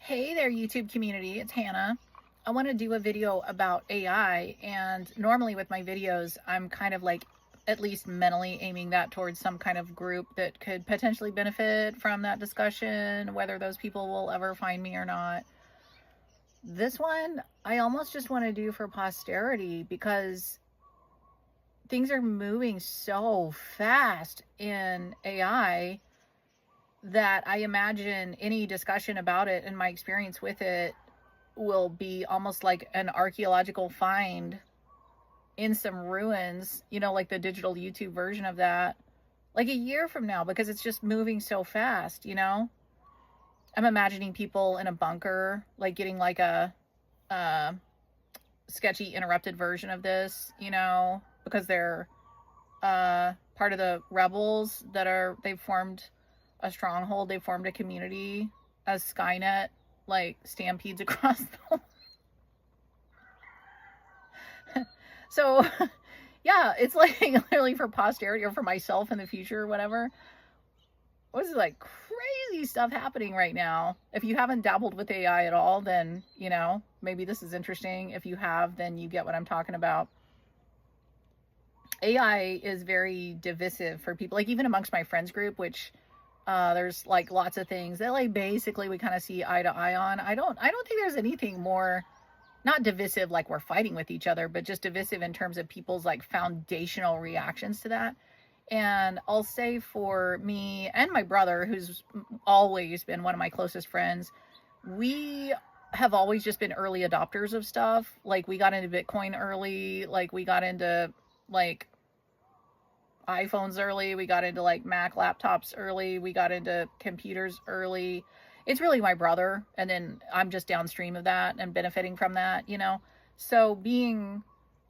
Hey there, YouTube community. It's Hannah. I want to do a video about AI, and normally with my videos, I'm kind of like at least mentally aiming that towards some kind of group that could potentially benefit from that discussion, whether those people will ever find me or not. This one, I almost just want to do for posterity because things are moving so fast in AI that I imagine any discussion about it and my experience with it will be almost like an archaeological find in some ruins, like the digital YouTube version of that, like a year from now, because it's just moving so fast. I'm imagining people in a bunker, like getting like a sketchy interrupted version of this, because they're part of the rebels they've formed a stronghold, they've formed a community as Skynet like stampedes across the so yeah, it's like literally for posterity or for myself in the future or whatever. What is like crazy stuff happening right now? If you haven't dabbled with AI at all, then maybe this is interesting. If you have, then you get what I'm talking about. AI is very divisive for people, like even amongst my friends group, which there's like lots of things that like basically we kind of see eye to eye on. I don't think there's anything more, not divisive like we're fighting with each other, but just divisive in terms of people's like foundational reactions to that. And I'll say for me and my brother, who's always been one of my closest friends, we have always just been early adopters of stuff. Like we got into Bitcoin early, like we got into like iPhones early, we got into like Mac laptops early, we got into computers early. It's really my brother, and then I'm just downstream of that and benefiting from that. So being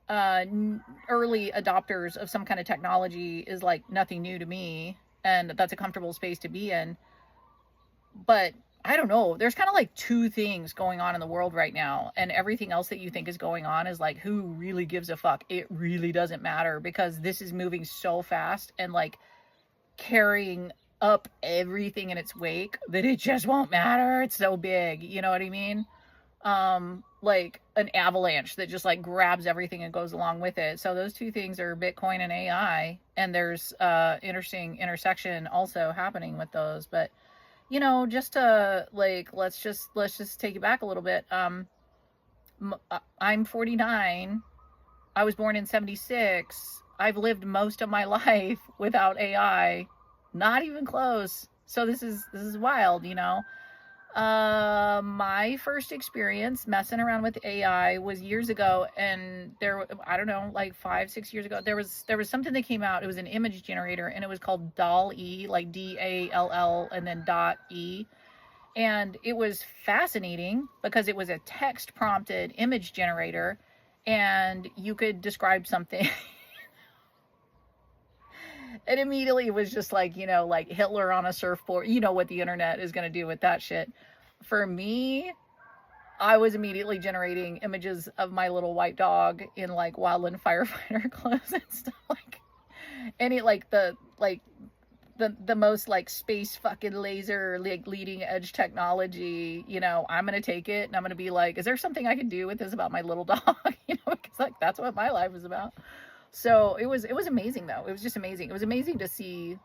early adopters of some kind of technology is like nothing new to me, and that's a comfortable space to be in. But I don't know, there's kind of like two things going on in the world right now, and everything else that you think is going on is like, who really gives a fuck? It really doesn't matter, because this is moving so fast and like carrying up everything in its wake that it just won't matter. It's so big, you know what I mean? Like an avalanche that just like grabs everything and goes along with it. So those two things are Bitcoin and AI, and there's interesting intersection also happening with those. But just to like, let's just take it back a little bit. I'm 49. I was born in 76. I've lived most of my life without AI. Not even close. So this is wild. My first experience messing around with AI was years ago, and I don't know, like 5-6 years ago, there was something that came out. It was an image generator, and it was called DALL-E, like DALL and then .E. And it was fascinating because it was a text prompted image generator, and you could describe something. It immediately was just like, like Hitler on a surfboard. You know what the internet is going to do with that shit. For me, I was immediately generating images of my little white dog in like wildland firefighter clothes and stuff, like any like the most like space fucking laser like leading edge technology. I'm gonna take it and I'm gonna be like, is there something I can do with this about my little dog? Because like that's what my life is about. So it was amazing though. It was just amazing. It was amazing to see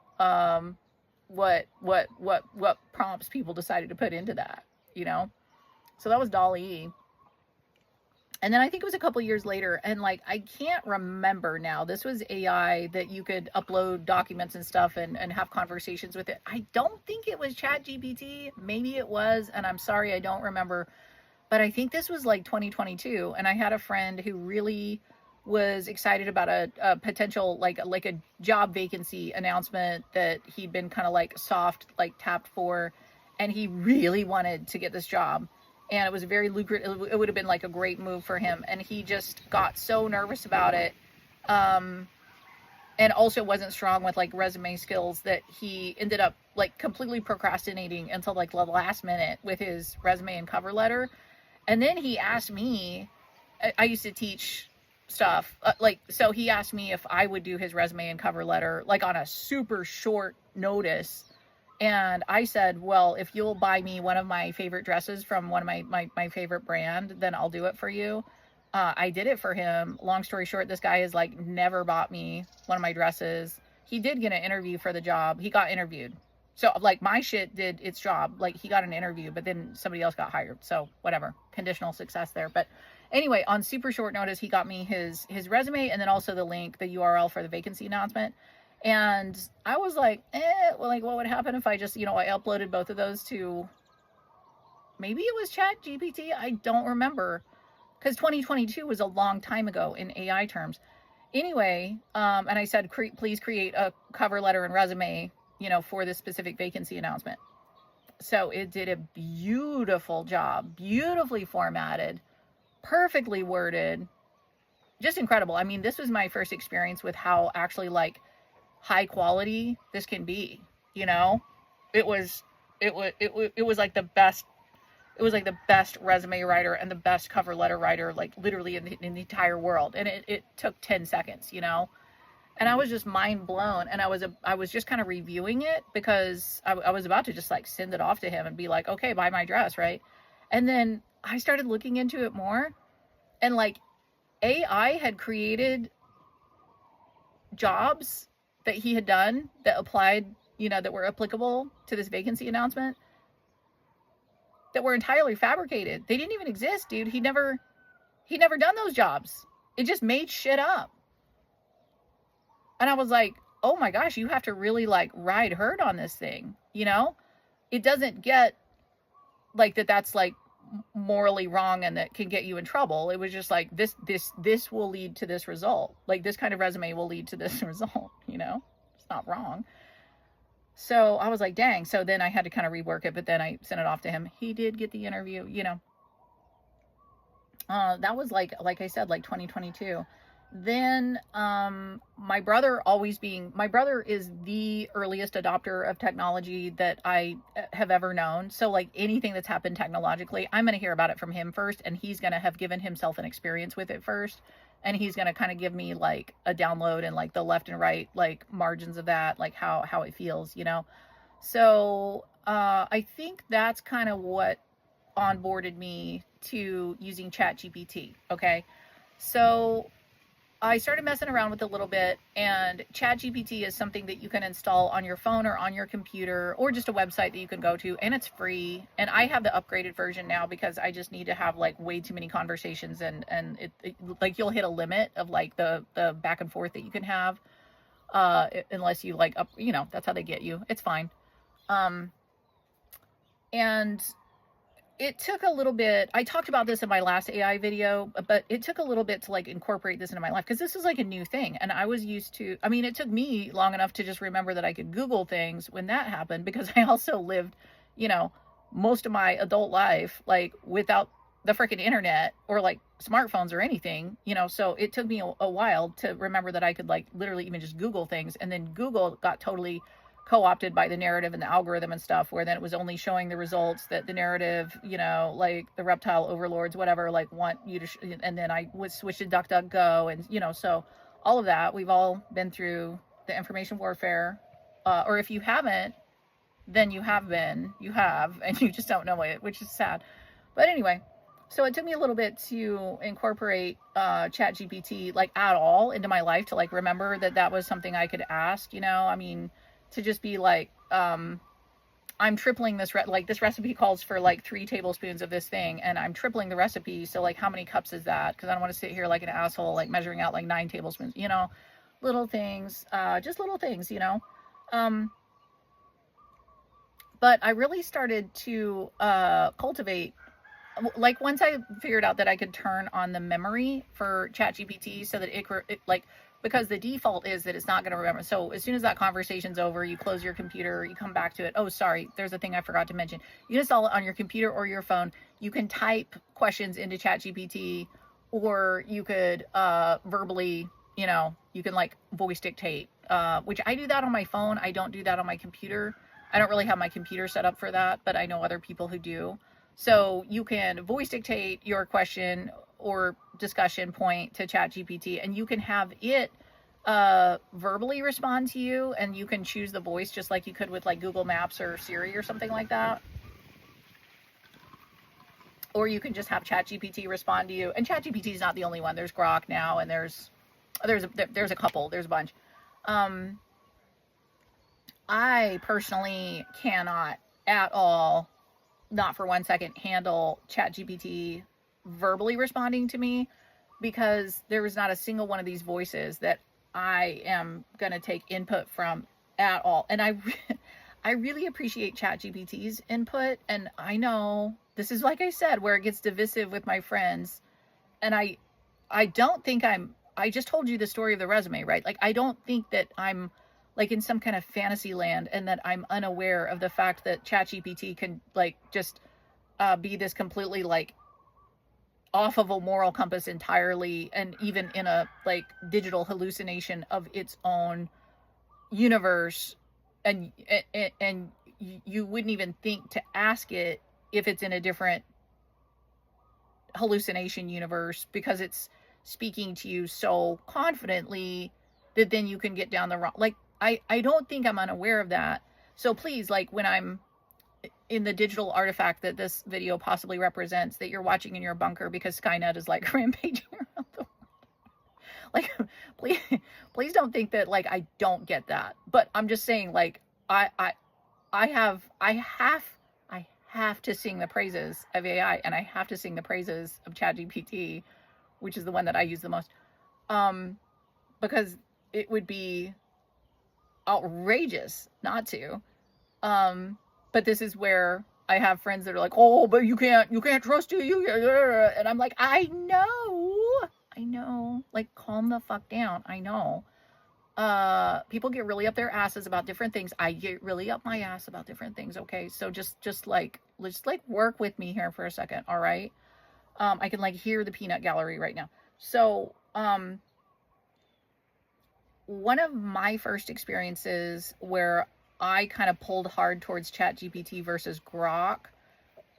what prompts people decided to put into that. So that was DALL-E. And then I think it was a couple years later, and like I can't remember now. This was AI that you could upload documents and stuff and have conversations with it. I don't think it was ChatGPT. Maybe it was, and I'm sorry, I don't remember. But I think this was like 2022, and I had a friend who really was excited about a potential like a job vacancy announcement that he'd been kind of like soft like tapped for, and he really wanted to get this job, and it was very lucrative. It would have been like a great move for him, and he just got so nervous about it, and also wasn't strong with like resume skills, that he ended up like completely procrastinating until like the last minute with his resume and cover letter. And then he asked me, I used to teach stuff, so he asked me if I would do his resume and cover letter like on a super short notice, And I said, well, if you'll buy me one of my favorite dresses from one of my favorite brand, then I'll do it for you. I did it for him. Long story short, this guy has like never bought me one of my dresses. He did get an interview for the job. He got interviewed. So like my shit did its job. Like he got an interview, but then somebody else got hired. So whatever, conditional success there. But anyway, on super short notice, he got me his resume and then also the link, the URL for the vacancy announcement. And I was like, well, like what would happen if I just, I uploaded both of those to, maybe it was Chat GPT. I don't remember, because 2022 was a long time ago in AI terms. Anyway, and I said, please create a cover letter and resume, for this specific vacancy announcement. So it did a beautiful job, beautifully formatted, perfectly worded, just incredible. I mean, this was my first experience with how actually like high quality this can be. It was like the best. It was like the best resume writer and the best cover letter writer, like literally in the entire world. And it took 10 seconds, and I was just mind blown. And I was just kind of reviewing it because I was about to just like send it off to him and be like, okay, buy my dress. Right. And then I started looking into it more, and like AI had created jobs that he had done that applied, that were applicable to this vacancy announcement, that were entirely fabricated. They didn't even exist, dude. He'd never done those jobs. It just made shit up. And I was like, oh my gosh, you have to really like ride herd on this thing. It doesn't get like that's like morally wrong and that can get you in trouble. It was just like this will lead to this result. Like this kind of resume will lead to this result, It's not wrong. So I was like, dang. So then I had to kind of rework it, but then I sent it off to him. He did get the interview, that was like I said, like 2022. Then my brother is the earliest adopter of technology that I have ever known. So like anything that's happened technologically, I'm going to hear about it from him first, and he's going to have given himself an experience with it first, and he's going to kind of give me like a download and like the left and right like margins of that, like how it feels, So I think that's kind of what onboarded me to using Chat GPT. Okay, so I started messing around with it a little bit, and ChatGPT is something that you can install on your phone or on your computer, or just a website that you can go to, and it's free. And I have the upgraded version now because I just need to have like way too many conversations, and it like you'll hit a limit of like the back and forth that you can have, unless you like up, that's how they get you. It's fine. And it took a little bit, I talked about this in my last AI video, but it took a little bit to like incorporate this into my life, because this is like a new thing. And I was used to, it took me long enough to just remember that I could Google things when that happened, because I also lived, most of my adult life, like without the freaking internet or like smartphones or anything, so it took me a while to remember that I could like literally even just Google things. And then Google got totally co-opted by the narrative and the algorithm and stuff, where then it was only showing the results that the narrative, like the reptile overlords, whatever, like want you to, and then I would switch to DuckDuckGo, and so all of that, we've all been through the information warfare, or if you haven't, then you have, and you just don't know it, which is sad. But anyway, so it took me a little bit to incorporate Chat GPT like at all into my life, to like remember that was something I could ask, to just be like, I'm tripling this, this recipe calls for like 3 tablespoons of this thing, and I'm tripling the recipe. So like, how many cups is that? Because I don't want to sit here like an asshole, like measuring out like 9 tablespoons, little things, just little things, but I really started to cultivate, like once I figured out that I could turn on the memory for ChatGPT so that it like, because the default is that it's not going to remember. So as soon as that conversation's over, you close your computer, you come back to it. Oh, sorry, there's a thing I forgot to mention. You can install it on your computer or your phone. You can type questions into ChatGPT, or you could verbally, you can like voice dictate, which I do that on my phone. I don't do that on my computer. I don't really have my computer set up for that, but I know other people who do. So you can voice dictate your question or discussion point to ChatGPT, and you can have it verbally respond to you, and you can choose the voice just like you could with like Google Maps or Siri or something like that. Or you can just have ChatGPT respond to you. And ChatGPT is not the only one. There's Grok now, and there's a couple. There's a bunch. I personally cannot at all, not for 1 second, handle ChatGPT verbally responding to me, because there is not a single one of these voices that I am going to take input from at all. And I really appreciate ChatGPT's input. And I know this is, like I said, where it gets divisive with my friends. And I don't think I just told you the story of the resume, right? Like, I don't think that I'm like in some kind of fantasy land and that I'm unaware of the fact that ChatGPT can like just be this completely like off of a moral compass entirely, and even in a like digital hallucination of its own universe, and you wouldn't even think to ask it if it's in a different hallucination universe, because it's speaking to you so confidently that then you can get down the wrong, like, I don't think I'm unaware of that. So please, like, when I'm in the digital artifact that this video possibly represents, that you're watching in your bunker because Skynet is like rampaging around the world, like, please don't think that like I don't get that. But I'm just saying, like, I have to sing the praises of AI, and I have to sing the praises of ChatGPT, which is the one that I use the most, because it would be outrageous not to. But this is where I have friends that are like, oh, but you can't trust you, and I'm like, I know, like, calm the fuck down. I know. People get really up their asses about different things. I get really up my ass about different things. Okay. So just like, let's like work with me here for a second. All right. I can like hear the peanut gallery right now. So, one of my first experiences where I kind of pulled hard towards ChatGPT versus Grok,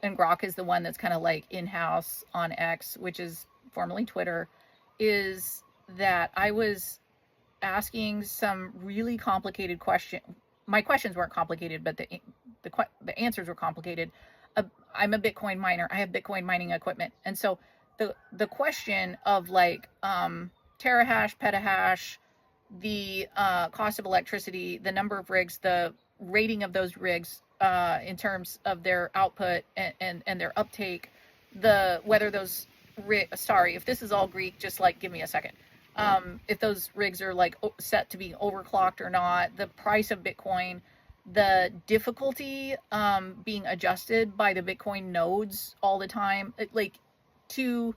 and Grok is the one that's kind of like in-house on X, which is formerly Twitter, is that I was asking some really complicated questions. My questions weren't complicated, but the answers were complicated. I'm a Bitcoin miner. I have Bitcoin mining equipment. And so the question of like terahash, petahash, the cost of electricity, the number of rigs, the rating of those rigs in terms of their output and their uptake, whether those sorry, if this is all Greek, just like give me a second. If those rigs are like set to be overclocked or not, the price of Bitcoin, the difficulty being adjusted by the Bitcoin nodes all the time, like to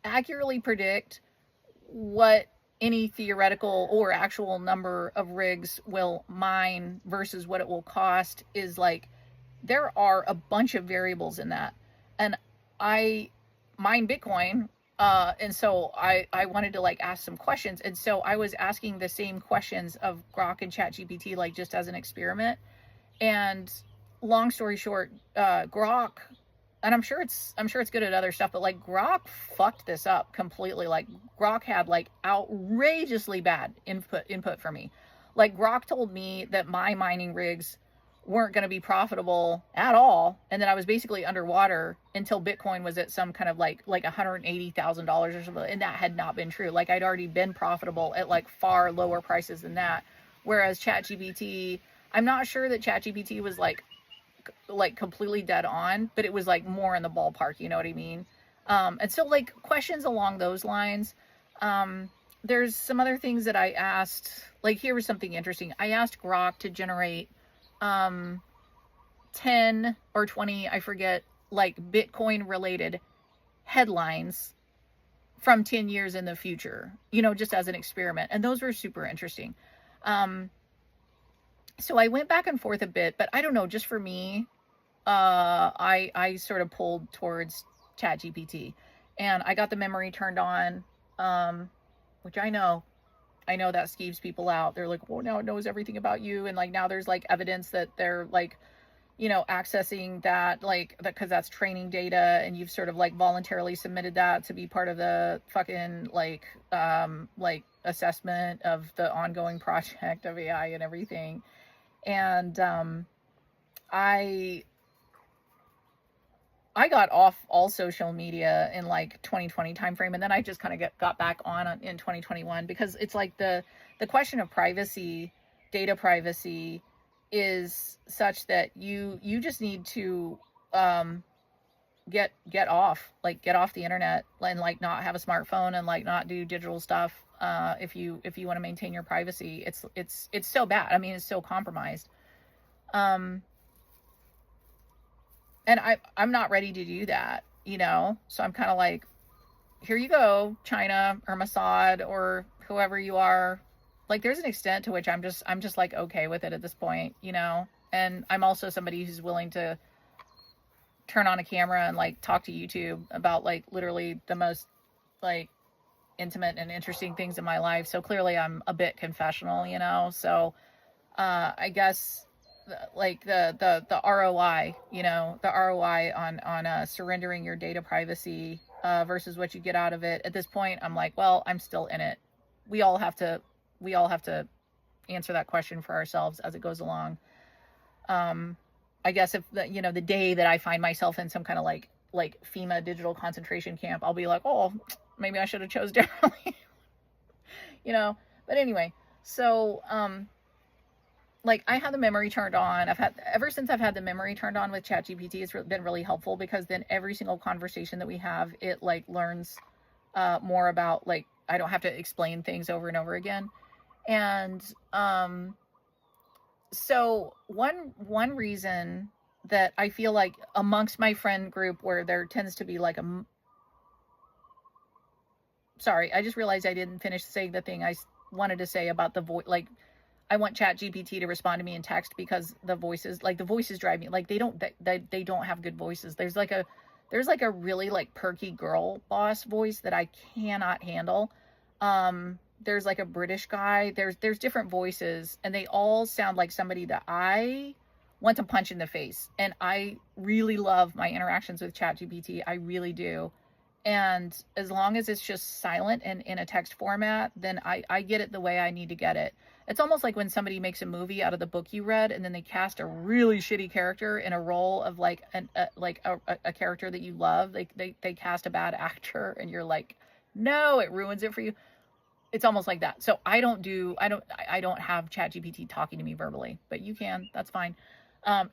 accurately predict what any theoretical or actual number of rigs will mine versus what it will cost is like, there are a bunch of variables in that. And I mine Bitcoin, and so I wanted to like ask some questions. And so I was asking the same questions of Grok and ChatGPT, like just as an experiment. And long story short, Grok, and I'm sure it's good at other stuff, but like Grok fucked this up completely. Like Grok had like outrageously bad input for me. Like Grok told me that my mining rigs weren't going to be profitable at all, and that I was basically underwater until Bitcoin was at some kind of like $180,000 or something, and that had not been true. Like I'd already been profitable at like far lower prices than that. Whereas ChatGPT, I'm not sure that ChatGPT was like completely dead on, but it was like more in the ballpark, you know what I mean? And so like questions along those lines. There's some other things that I asked, like here was something interesting. I asked Grok to generate 10 or 20, I forget, like Bitcoin related headlines from 10 years in the future, you know, just as an experiment. And those were super interesting. So I went back and forth a bit, but I don't know, just for me, I sort of pulled towards ChatGPT, and I got the memory turned on, which I know that skeeves people out. They're like, well, now it knows everything about you. And like, now there's like evidence that they're like, you know, accessing that, like, because that's training data, and you've sort of like voluntarily submitted that to be part of the fucking like assessment of the ongoing project of AI and everything. And I I got off all social media in like 2020 timeframe, and then I just kind of got back on in 2021, because it's like the question of privacy, data privacy, is such that you just need to get off, like get off the internet, and like not have a smartphone, and like not do digital stuff if you want to maintain your privacy. It's so bad. I mean, it's so compromised. Um and I'm not ready to do that, you know? So I'm kind of like, here you go, China or Mossad or whoever you are. Like, there's an extent to which I'm just like okay with it at this point, you know? And I'm also somebody who's willing to turn on a camera and like talk to YouTube about like literally the most like intimate and interesting things in my life. So clearly I'm a bit confessional, you know? So I guess like the ROI, you know, the ROI on surrendering your data privacy versus what you get out of it. At this point, I'm like, well, I'm still in it. We all have to answer that question for ourselves as it goes along. I guess if the day that I find myself in some kind of like FEMA digital concentration camp, I'll be like, oh, maybe I should have chose differently, you know. But anyway, so like I have the memory turned on. Ever since I've had the memory turned on with ChatGPT, it's been really helpful, because then every single conversation that we have, it like learns more about, like, I don't have to explain things over and over again. And so one reason that I feel like amongst my friend group, where there tends to be like sorry, I just realized I didn't finish saying the thing I wanted to say about the voice. Like, I want ChatGPT to respond to me in text, because the voices drive me. Like, they don't have good voices. There's like a really like perky girl boss voice that I cannot handle. There's like a British guy. There's different voices, and they all sound like somebody that I want to punch in the face. And I really love my interactions with ChatGPT. I really do. And as long as it's just silent and in a text format, then I get it the way I need to get it. It's almost like when somebody makes a movie out of the book you read, and then they cast a really shitty character in a role of like a character that you love. They cast a bad actor, and you're like, no, it ruins it for you. It's almost like that. So I don't have ChatGPT talking to me verbally, but you can. That's fine.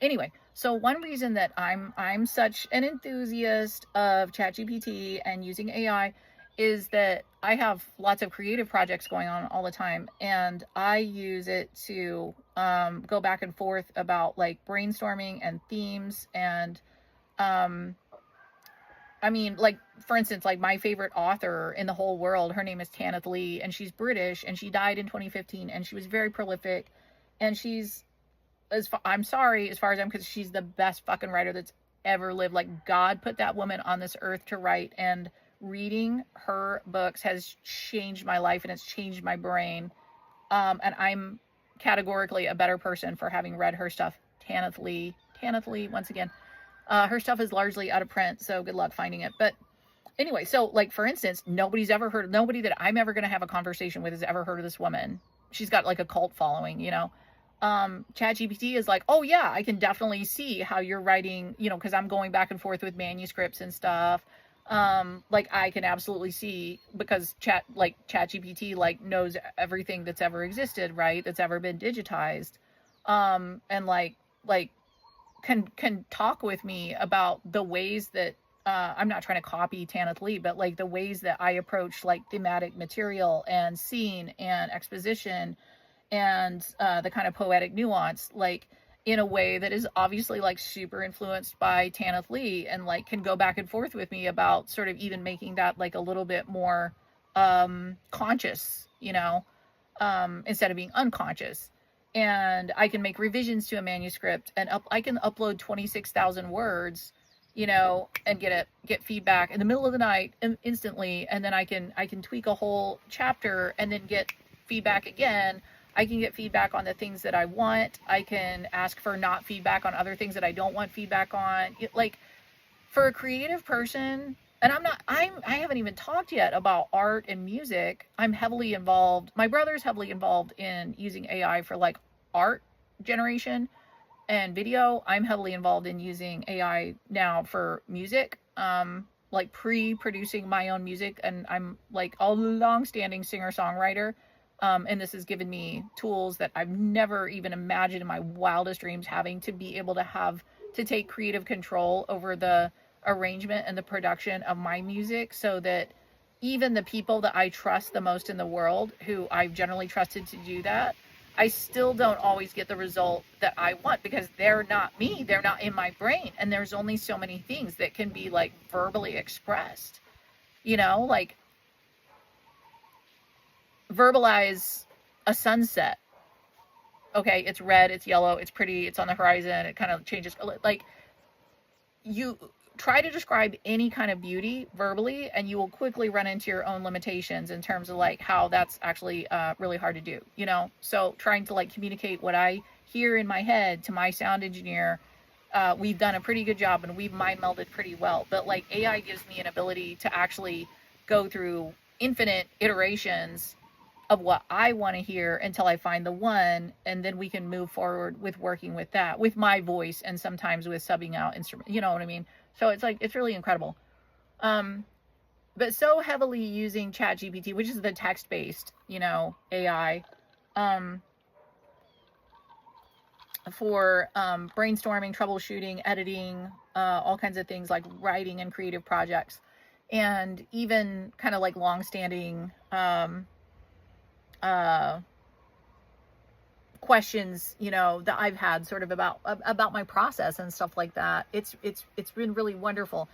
Anyway, so one reason that I'm such an enthusiast of ChatGPT and using AI is that I have lots of creative projects going on all the time, and I use it to go back and forth about like brainstorming and themes. And I mean, like, for instance, like my favorite author in the whole world, her name is Tanith Lee, and she's British, and she died in 2015, and she was very prolific, and I'm sorry, as far as I'm concerned, she's the best fucking writer that's ever lived. Like, God put that woman on this earth to write, and reading her books has changed my life, and it's changed my brain. And I'm categorically a better person for having read her stuff. Tanith Lee, once again. Her stuff is largely out of print, so good luck finding it. But anyway, so like, for instance, nobody that I'm ever going to have a conversation with has ever heard of this woman. She's got like a cult following, you know. ChatGPT is like, oh yeah, I can definitely see how you're writing, you know, because I'm going back and forth with manuscripts and stuff. Like, I can absolutely see, because ChatGPT like knows everything that's ever existed, right? That's ever been digitized. And like can talk with me about the ways that I'm not trying to copy Tanith Lee, but like the ways that I approach like thematic material and scene and exposition and the kind of poetic nuance, like in a way that is obviously like super influenced by Tanith Lee, and like can go back and forth with me about sort of even making that like a little bit more conscious, you know, instead of being unconscious. And I can make revisions to a manuscript, and I can upload 26,000 words, you know, and get feedback in the middle of the night instantly. And then I can tweak a whole chapter and then get feedback again. I can get feedback on the things that I want. I can ask for not feedback on other things that I don't want feedback on. Like, for a creative person, and I haven't even talked yet about art and music. I'm heavily involved. My brother's heavily involved in using AI for like art generation and video. I'm heavily involved in using AI now for music. Like pre-producing my own music, and I'm like a long-standing singer-songwriter. And this has given me tools that I've never even imagined in my wildest dreams having to be able to have to take creative control over the arrangement and the production of my music, so that even the people that I trust the most in the world, who I've generally trusted to do that, I still don't always get the result that I want, because they're not me, they're not in my brain, and there's only so many things that can be like verbally expressed, like verbalize a sunset. Okay, it's red, it's yellow, it's pretty, it's on the horizon, it kind of changes. Like, you try to describe any kind of beauty verbally, and you will quickly run into your own limitations in terms of like how that's actually really hard to do, so trying to like communicate what I hear in my head to my sound engineer, we've done a pretty good job, and we've mind melded pretty well. But like AI gives me an ability to actually go through infinite iterations of what I want to hear until I find the one, and then we can move forward with working with that, with my voice, and sometimes with subbing out instrument, you know what I mean? So it's like, it's really incredible. But so heavily using ChatGPT, which is the text-based, AI, for brainstorming, troubleshooting, editing, all kinds of things like writing and creative projects, and even kind of like long-standing questions, that I've had sort of about my process and stuff like that. It's been really wonderful.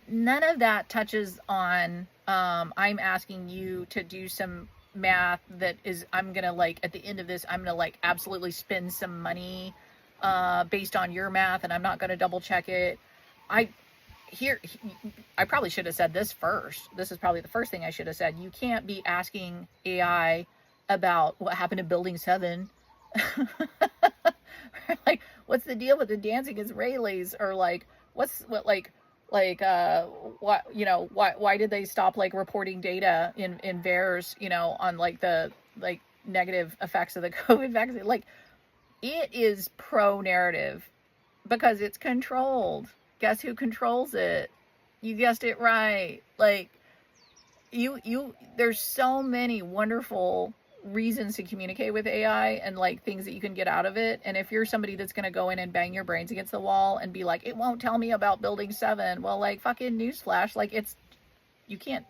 None of that touches on I'm asking you to do some math that is, I'm gonna like at the end of this, I'm gonna like absolutely spend some money based on your math, and I'm not gonna double check it. I probably should have said this first. This is probably the first thing I should have said. You can't be asking AI about what happened to Building 7. Like, what's the deal with the dancing Israelis? Or like, why did they stop like reporting data in VAERS, on like the like negative effects of the COVID vaccine? Like, it is pro narrative because it's controlled. Guess who controls it? You guessed it right. Like, there's so many wonderful reasons to communicate with AI, and like things that you can get out of it. And if you're somebody that's going to go in and bang your brains against the wall and be like, it won't tell me about Building 7. Well, like, fucking newsflash. Like, you can't,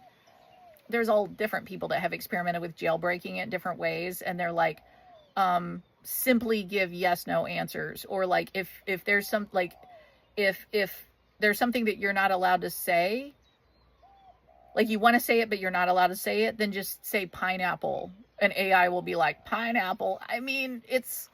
there's all different people that have experimented with jailbreaking it different ways. And they're like, simply give yes, no answers. Or like, if there's some, like, if there's something that you're not allowed to say, like you want to say it, but you're not allowed to say it, then just say pineapple, and AI will be like, pineapple. I mean, it's,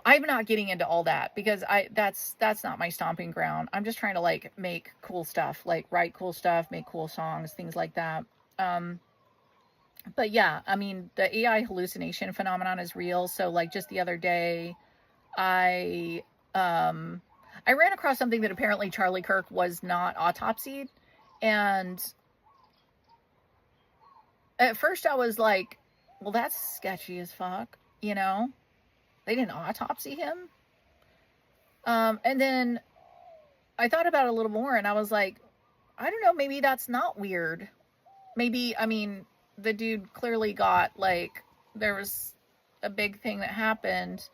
I'm not getting into all that because that's not my stomping ground. I'm just trying to like make cool stuff, like write cool stuff, make cool songs, things like that. But yeah, I mean, the AI hallucination phenomenon is real. So like just the other day, I ran across something that apparently Charlie Kirk was not autopsied. And at first I was like, well, that's sketchy as fuck, They didn't autopsy him. And then I thought about it a little more, and I was like, I don't know, maybe that's not weird. Maybe, I mean, the dude clearly got, like, there was a big thing that happened.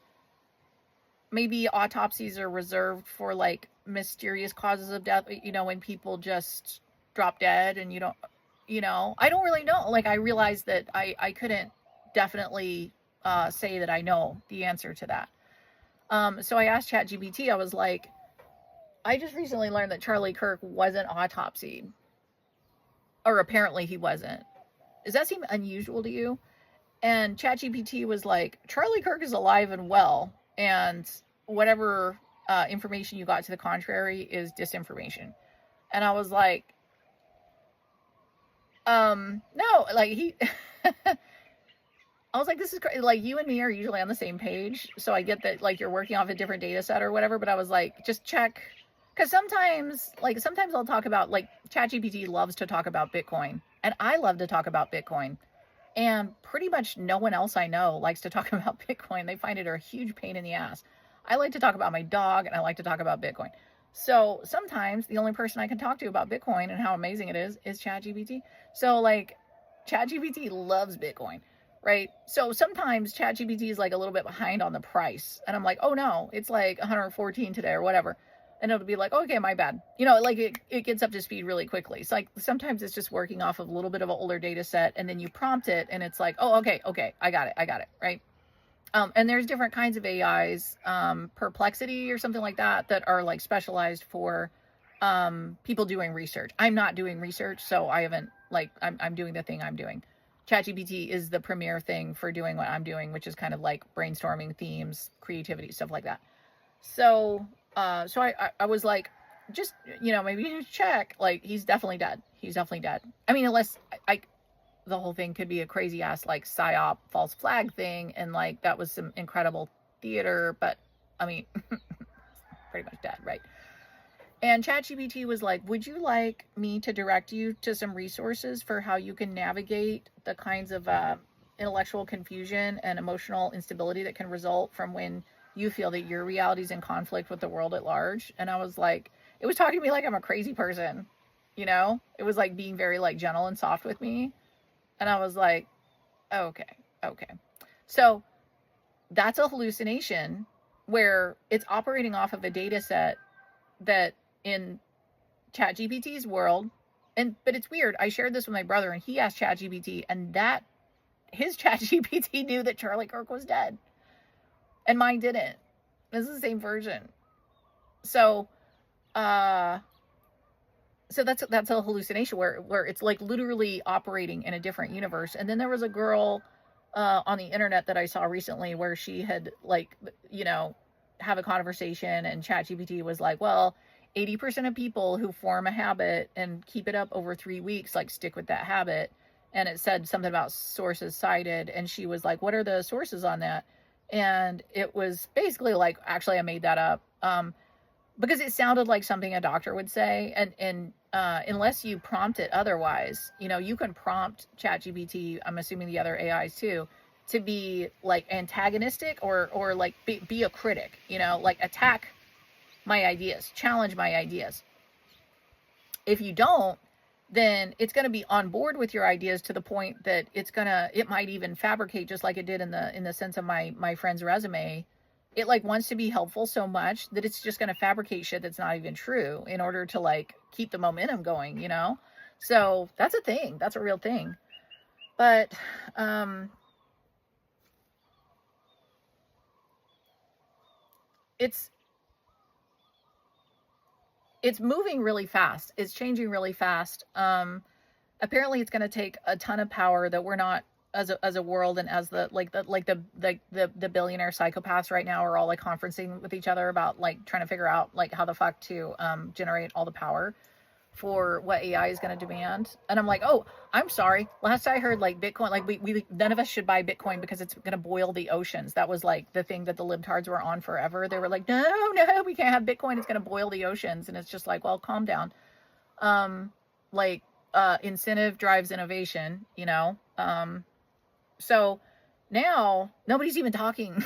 Maybe autopsies are reserved for, like, mysterious causes of death, when people just drop dead and you don't, I don't really know. Like, I realized that I couldn't definitely say that I know the answer to that. So I asked ChatGPT, I was like, I just recently learned that Charlie Kirk wasn't autopsied. Or apparently he wasn't. Does that seem unusual to you? And ChatGPT was like, Charlie Kirk is alive and well, and whatever information you got to the contrary is disinformation. And I was like, no, like I was like, this is like, you and me are usually on the same page. So I get that like you're working off a different data set or whatever, but I was like, just check. Because sometimes I'll talk about, like, ChatGPT loves to talk about Bitcoin, and I love to talk about Bitcoin. And pretty much no one else I know likes to talk about Bitcoin. They find it a huge pain in the ass. I like to talk about my dog, and I like to talk about Bitcoin. So sometimes the only person I can talk to about Bitcoin and how amazing it is ChatGPT. So, like, ChatGPT loves Bitcoin, right? So sometimes ChatGPT is like a little bit behind on the price, and I'm like, oh no, it's like 114 today or whatever. And it'll be like, okay, my bad. Like, it gets up to speed really quickly. So, like, sometimes it's just working off of a little bit of an older data set, and then you prompt it and it's like, oh, okay, I got it, right? And there's different kinds of AIs, Perplexity or something like that are like specialized for people doing research. I'm not doing research, so I haven't, like, I'm doing the thing I'm doing. ChatGPT is the premier thing for doing what I'm doing, which is kind of like brainstorming themes, creativity, stuff like that. So I was like, just, maybe you should check. Like, he's definitely dead. He's definitely dead. I mean, unless the whole thing could be a crazy ass, like, psyop false flag thing, and like that was some incredible theater, but I mean, pretty much dead, right? And ChatGPT was like, would you like me to direct you to some resources for how you can navigate the kinds of intellectual confusion and emotional instability that can result from when you feel that your reality is in conflict with the world at large? And I was like, it was talking to me like I'm a crazy person, It was like being very, like, gentle and soft with me. And I was like, okay. So that's a hallucination where it's operating off of a data set that in ChatGPT's world, but it's weird. I shared this with my brother, and he asked ChatGPT, and that his ChatGPT knew that Charlie Kirk was dead, and mine didn't. This is the same version. So that's a hallucination where it's like literally operating in a different universe. And then there was a girl on the internet that I saw recently where she had, like, have a conversation, and ChatGPT was like, well, 80% of people who form a habit and keep it up over 3 weeks, like, stick with that habit. And it said something about sources cited, and she was like, what are the sources on that? And it was basically like, actually, I made that up. Because it sounded like something a doctor would say, and unless you prompt it otherwise, you can prompt ChatGPT, I'm assuming the other AIs too, to be like antagonistic or like be a critic, like attack my ideas, challenge my ideas. If you don't, then it's going to be on board with your ideas to the point that it might even fabricate, just like it did in the sense of my friend's resume. It, like, wants to be helpful so much that it's just going to fabricate shit that's not even true in order to, like, keep the momentum going, So that's a thing. That's a real thing. But it's moving really fast. It's changing really fast. Apparently it's going to take a ton of power that we're not, as a world, and as the billionaire psychopaths right now are all, like, conferencing with each other about, like, trying to figure out, like, how the fuck to generate all the power for what AI is going to demand. And I'm like, oh, I'm sorry. Last I heard, like, Bitcoin, like, we none of us should buy Bitcoin because it's going to boil the oceans. That was, like, the thing that the libtards were on forever. They were like, no, we can't have Bitcoin. It's going to boil the oceans. And it's just like, well, calm down. Incentive drives innovation, So now nobody's even talking.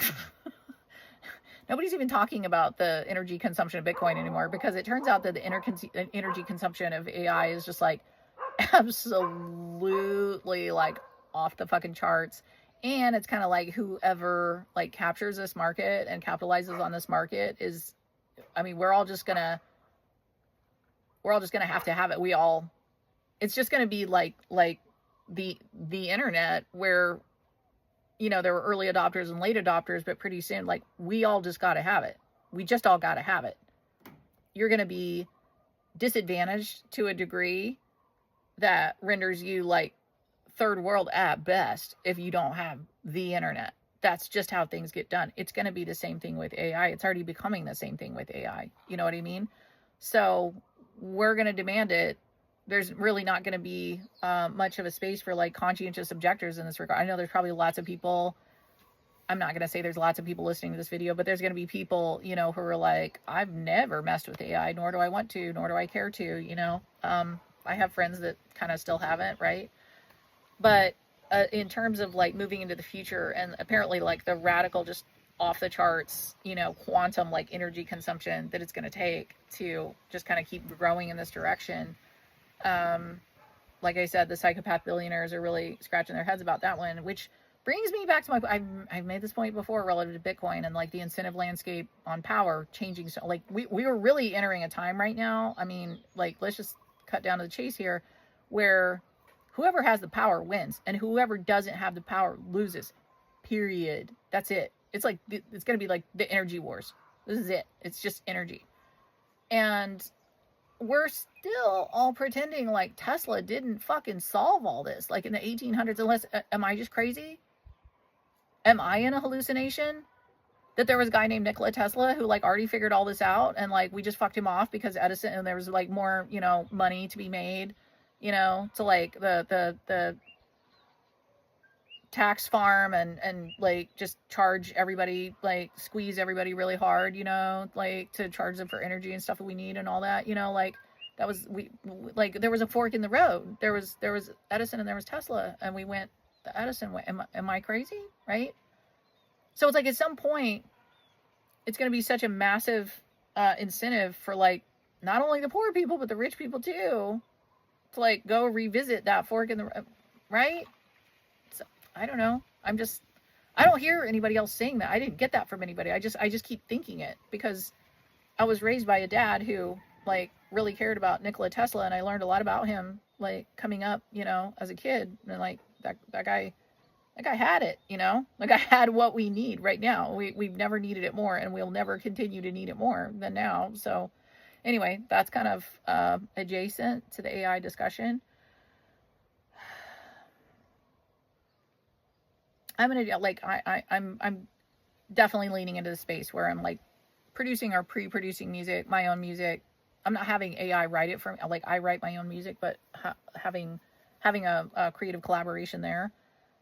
Nobody's even talking about the energy consumption of Bitcoin anymore, because it turns out that the energy consumption of AI is just, like, absolutely, like, off the fucking charts. And it's kind of like whoever, like, captures this market and capitalizes on this market is, I mean, we're all just gonna have to have it. It's just gonna be like the internet, where, there were early adopters and late adopters, but pretty soon, like, we all just got to have it. We just all got to have it. You're going to be disadvantaged to a degree that renders you, like, third world at best if you don't have the internet. That's just how things get done. It's going to be the same thing with AI. It's already becoming the same thing with AI. You know what I mean? So we're going to demand it. There's really not going to be much of a space for, like, conscientious objectors in this regard. I know there's probably lots of people. I'm not going to say there's lots of people listening to this video, but there's going to be people, you know, who are like, I've never messed with AI, nor do I want to, nor do I care to, you know. I have friends that kind of still haven't, right? But in terms of like moving into the future, and apparently like the radical, just off the charts, you know, quantum like energy consumption that it's going to take to just kind of keep growing in this direction. Like I said, the psychopath billionaires are really scratching their heads about that one, which brings me back to my, I've made this point before relative to Bitcoin and like the incentive landscape on power changing. So like we were really entering a time right now. I mean, like, let's just cut down to the chase here, where whoever has the power wins and whoever doesn't have the power loses, period. That's it. It's like, it's going to be like the energy wars. This is it. It's just energy. And we're still all pretending like Tesla didn't fucking solve all this, like in the 1800s, unless, am I just crazy? Am I in a hallucination? That there was a guy named Nikola Tesla who like already figured all this out, and like we just fucked him off because Edison, and there was like more, you know, money to be made, you know, to like the tax farm and like just charge everybody, like squeeze everybody really hard, you know, like to charge them for energy and stuff that we need and all that, you know, like that was, we like, there was a fork in the road. There was Edison and there was Tesla, and we went the Edison way. Am I crazy? Right? So it's like at some point it's going to be such a massive incentive for like not only the poor people but the rich people too to like go revisit that fork in the road, right? So, I don't know. I don't hear anybody else saying that. I didn't get that from anybody. I just keep thinking it because I was raised by a dad who like really cared about Nikola Tesla, and I learned a lot about him like coming up, you know, as a kid, and like that guy had it, you know, like I had what we need right now. We've never needed it more, and we'll never continue to need it more than now. So anyway, that's kind of adjacent to the AI discussion. I'm gonna like I'm definitely leaning into the space where I'm like producing or pre-producing music, my own music. I'm not having AI write it for me. Like I write my own music, but having a creative collaboration there.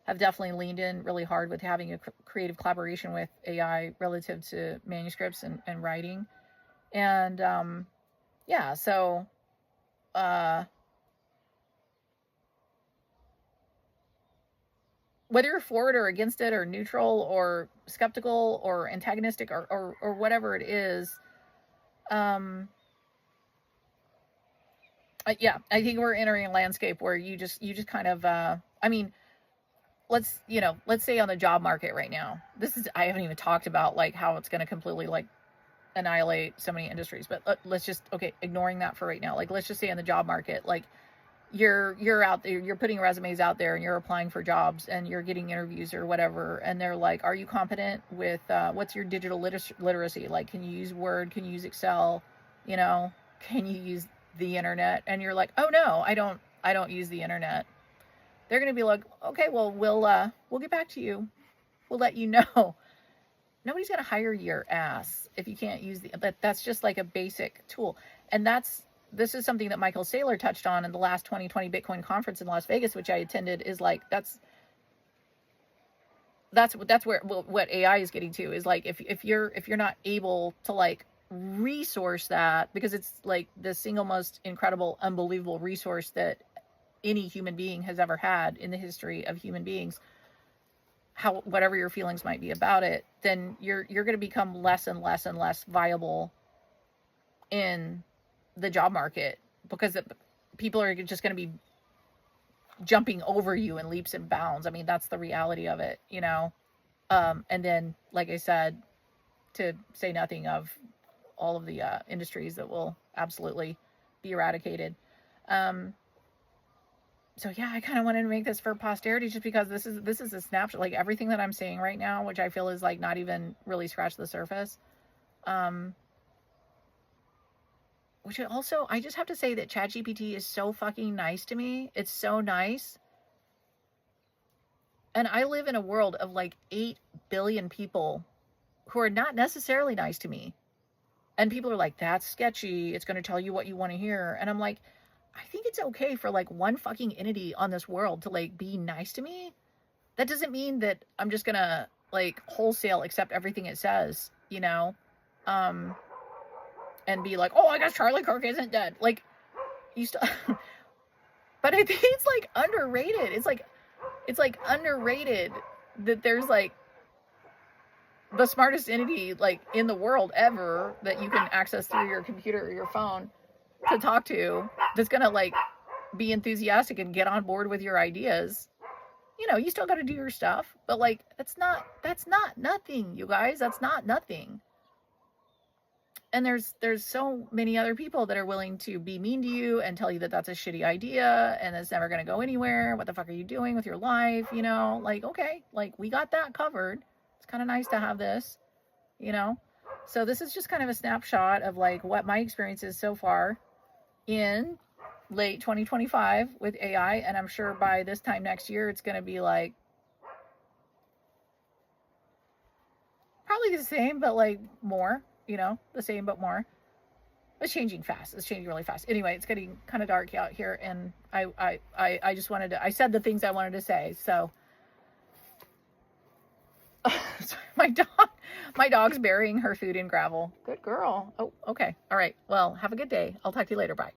I've definitely leaned in really hard with having a creative collaboration with AI relative to manuscripts and writing. And yeah, so whether you're for it or against it or neutral or skeptical or antagonistic or whatever it is, yeah, I think we're entering a landscape where you just kind of, I mean, let's say on the job market right now, I haven't even talked about like how it's going to completely like annihilate so many industries, but let's just, okay, ignoring that for right now. Like, let's just say on the job market, like you're out there, you're putting resumes out there and you're applying for jobs and you're getting interviews or whatever. And they're like, are you competent with, what's your digital literacy? Like, can you use Word? Can you use Excel? You know, can you use the internet? And you're like, oh no, I don't use the internet. They're going to be like, okay, well, we'll get back to you. We'll let you know. Nobody's going to hire your ass if you can't use that's just like a basic tool. And this is something that Michael Saylor touched on in the last 2020 Bitcoin conference in Las Vegas, which I attended, is like, that's where what AI is getting to, is like, if you're not able to like resource that, because it's like the single most incredible, unbelievable resource that any human being has ever had in the history of human beings, whatever your feelings might be about it, then you're going to become less and less and less viable in the job market, because people are just going to be jumping over you in leaps and bounds. I mean, that's the reality of it, you know? And then, like I said, to say nothing of all of the industries that will absolutely be eradicated. So yeah, I kind of wanted to make this for posterity, just because this is a snapshot, like everything that I'm saying right now, which I feel is like not even really scratched the surface. Which also, I just have to say that ChatGPT is so fucking nice to me. It's so nice. And I live in a world of like 8 billion people who are not necessarily nice to me. And people are like, that's sketchy. It's going to tell you what you want to hear. And I'm like, I think it's okay for like one fucking entity on this world to like be nice to me. That doesn't mean that I'm just going to like wholesale accept everything it says, you know, um, and be like, oh, I guess Charlie Kirk isn't dead. Like, you still, but I think it's like underrated. It's like underrated that there's like the smartest entity like in the world ever that you can access through your computer or your phone to talk to, that's gonna like be enthusiastic and get on board with your ideas. You know, you still got to do your stuff, but like that's not nothing, you guys. That's not nothing. And there's so many other people that are willing to be mean to you and tell you that that's a shitty idea and it's never going to go anywhere. What the fuck are you doing with your life? You know, like, okay, like we got that covered. It's kind of nice to have this, you know. So this is just kind of a snapshot of like what my experience is so far in late 2025 with AI. And I'm sure by this time next year, it's going to be like probably the same, but like more, you know, the same, but more. It's changing fast. It's changing really fast. Anyway, it's getting kind of dark out here. And I just wanted to, I said the things I wanted to say. So my dog's burying her food in gravel. Good girl. Oh, okay. All right. Well, have a good day. I'll talk to you later. Bye.